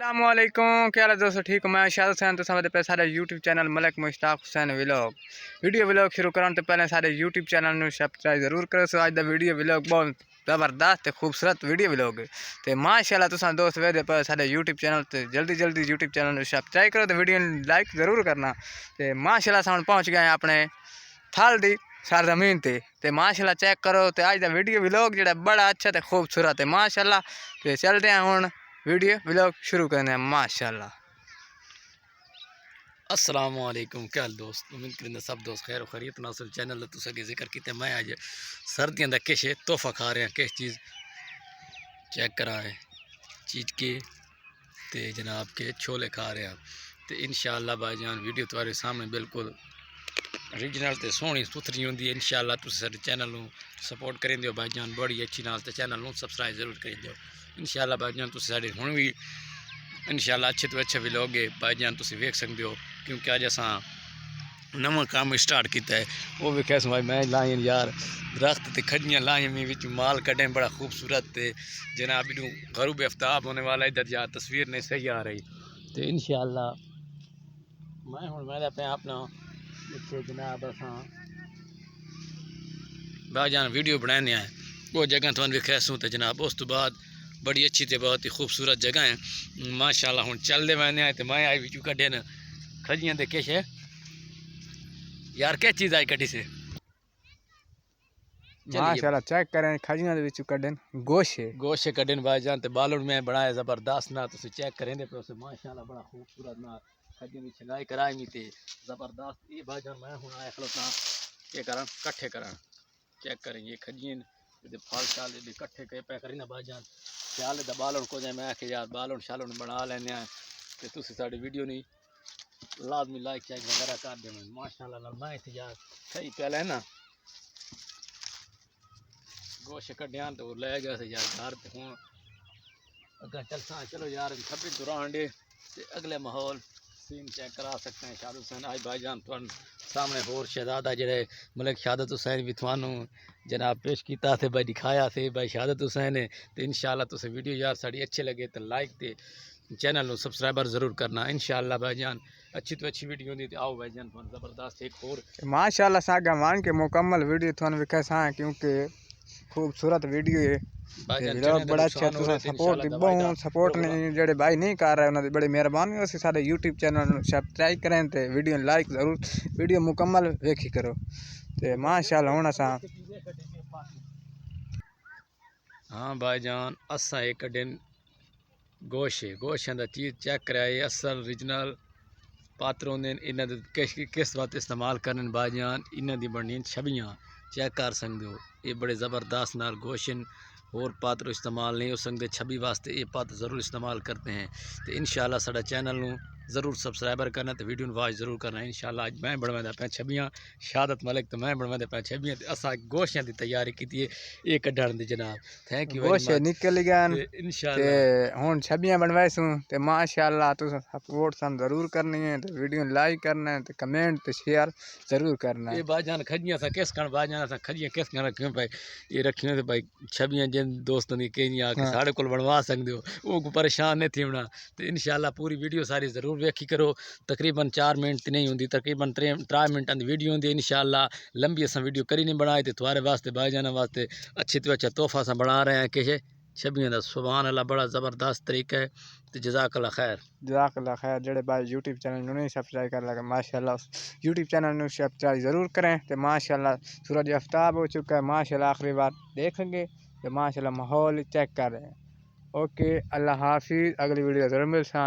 السلام علیکم، کیا حال ہے دوستو؟ ٹھیک ہوں میں شاد حسین، تو سارے پہ سارے یوٹیوب چینل ملک مشتاق حسین ویڈیو شروع کروں تو پہلے سارے یوٹیوب چینل نو سبسکرائب ضرور کرو. سو اج دا ویڈیو بہت زبردست تے خوبصورت ویڈیو تے ماشاءاللہ تساں دوست ویدے پہ سارے یوٹیوب چینل تے جلدی یوٹیوب چینل نو سبسکرائب کرو تے ویڈیو لائک ضرور کرنا. تے ماشاءاللہ ساں پہنچ گئے اپنے تھل دی سرزمین تے ماشاءاللہ چیک کرو تے اج دا ویڈیو جڑا بڑا اچھا تے خوبصورت ہے ماشاءاللہ. تے چلتے ہیں ہن ویڈیو شروع کرنے ہیں ماشاءاللہ. السلام علیکم، کیا حال دوست؟ امید کریں سب دوست خیر و خیریت. ناصر چینل تو سکے ذکر کیتے میں اج سردیاں دا کش تحفہ کھا رہے ہیں. کس چیز چیک کرا ہے چیز کے تے جناب کے چھولے کھا رہے ہیں. تے انشاءاللہ بھائی جان ویڈیو تمہارے سامنے بالکل اوریجنل تے سونی ستھری ہوندی ہے. انشاءاللہ تسی ساڈے چینل نو سپورٹ کریں دیو بھائی جان بڑی اچھی نال تے چینل نو سبسکرائب ضرور کریں دیو. انشاءاللہ بھائی جان تسی ساڈے ہن وی انشاءاللہ اچھے تو اچھے ویلوگ بھائی جان تسی ویکھ سکدے ہو کیونکہ اج اساں نواں کام سٹارٹ کیتا ہے. وہ بھی کہس بھائی میں لائیں یار درخت تے کھجیاں لائیں میں وچ مال کڈیں بڑا خوبصورت تے جناب اینو غروب آفتاب ہونے والا ادھر جا تصویر نہیں صحیح آ رہی. تے انشاءاللہ میں ہن میں پہ اپنا اتنے جناب اساں بھائی جان ویڈیو بنانے ہیں وہ جگہ تھوڑا وکھیسوں تے جناب اس تو بعد بڑی اچھی تے بہت ہی خوبصورت جگہ ہے ماشاءاللہ. ہن چل دے میں تے میں آئی وچوں کڈے نا کھجیاں دے کش ہے یار کیا چیز آئی کڈی سے ماشاءاللہ چیک کریں کھجیاں دے وچوں کڈن گوشت کڈن بھائی جان تے بالن میں بنایا زبردست نا تسی چیک کریں دے پے ماشاءاللہ بڑا خوبصورت نا کھجیاں دی چھلائی کرائی می تے زبردست. یہ بھائی جان میں ہن آیا کھلوتا کہ کرن کٹھے کرن چیک کریں یہ کھجیاں تے پھل شال دے کٹھے پے کریں نا بھائی جان خیال دا بالن کو جے میں کہ یار بالن شالن بنا لینے ہیں تے تسی ساڈی ویڈیو نہیں لازمی لائک چیک وغیرہ کر دیں ماشاءاللہ. میں یار صحیح پہلے نا گوشت کڈیاں تو لے گیا سے یار گھر تے ہن اگے چلساں چلو یار کھبی دوران دے تے اگلے ماحول سین چیک کرا سکتے ہیں. شاد حسین آج بھائی جان تھوڑے سامنے ہور شہزادہ جڑے ملک شہادت حسین بھی تھانوں جناب پیش کیتا تھے بھائی دکھایا تھے بھائی شہادت حسین نے. تے انشاءاللہ تسی ویڈیو یار ساڈی اچھے لگے تے لائک تے چینل نو سبسکرائبر ضرور کرنا انشاءاللہ بھائی جان. اچھی تو اچھی ویڈیو ہوندی تے آؤ بھائی جان زبردست ایک اور ماشاءاللہ ساگا مان کے مکمل ویڈیو تھون وکھیساں کیونکہ خوبصورت ویڈیو ہے ویلوگ بڑا اچھا تو سپورٹ بہت سپورٹ نہیں جڑے بھائی نہیں کر رہے انہاں دی بڑی مہربانی ہو سی سارے یوٹیوب چینل نو سبسکرائب کریں تے ویڈیو لائک ضرور ویڈیو مکمل ویکھی کرو. تے ماشاءاللہ ہن اساں ہاں بھائی جان اساں ایک دن گوشت دا چیز چیک کرائی اصل اوریجنل پاتروں نے انہاں دے کس وقت استعمال کرن بھائی جان انہاں دی بننی چھبیاں چیک کر سکدے ہو. یہ بڑے زبردست نال گوشن اور پاتر استعمال نہیں ہو سکتے چھبی واسطے یہ پاتر ضرور استعمال کرتے ہیں. تو انشاءاللہ ساڈا چینل نو ضرور سبسکرائبر کرنا تے ویڈیو نو واچ ضرور کرنا انشاءاللہ. اج میں بنوانا پیا چھبیاں شہادت ملک تو میں بنوانا پیا چھبیاں تے اساں گوشتاں دی تیاری کیتی ہے یہ کڈھن دی جناب. تھینک یو ویری گوشت مچ نکل گیا تے انشاءاللہ ہن چھبیاں بنوائیسوں تے ماشاءاللہ تساں سپورٹ سان ضرور کرنی ہے تے ویڈیو لائک کرنا ہے تے کمنٹ تے شیئر ضرور کرنا ہے. یہ بھائی جان کھجیاں سا کس کن بھائی جان کھجیاں کس کن رکھیوں بھائی یہ رکھیوں تے بھائی چھبیاں جن دوستاں دی کہیں آ کے ساڈے کول بنوا سکدے ہو وہ کو پریشان نہیں تھی ہونا. تے انشاءاللہ پوری ویڈیو ساری ضرور ویکھی کرو تقریباً 4 منٹ تے نہیں ہوندی تقریباً 3 منٹاں دی ویڈیو ہوندی انشاءاللہ. لمبی اساں ویڈیو کری نہیں بنائی تے تھوارے واسطے بھائی جاناں واسطے اچھی تو اچھا تحفہ اساں بنا رہے ہیں کہ چھبیاں دا سبحان اللہ بڑا زبردست طریقہ ہے تے جزاک اللہ خیر. جزاک اللہ خیر. جڑے بھائی یوٹیوب چینل نو نہیں سبسکرائب کر لگا ماشاءاللہ یوٹیوب چینل نو سبسکرائب ضرور کریں تے ماشاءاللہ سورج آفتاب ہو چکا ہے ماشاءاللہ آخری بار دیکھیں گے تے ماشاءاللہ ماحول چیک کر رہے ہیں. اوکے اللہ حافظ. اگلی ویڈیو ضرور ملساں.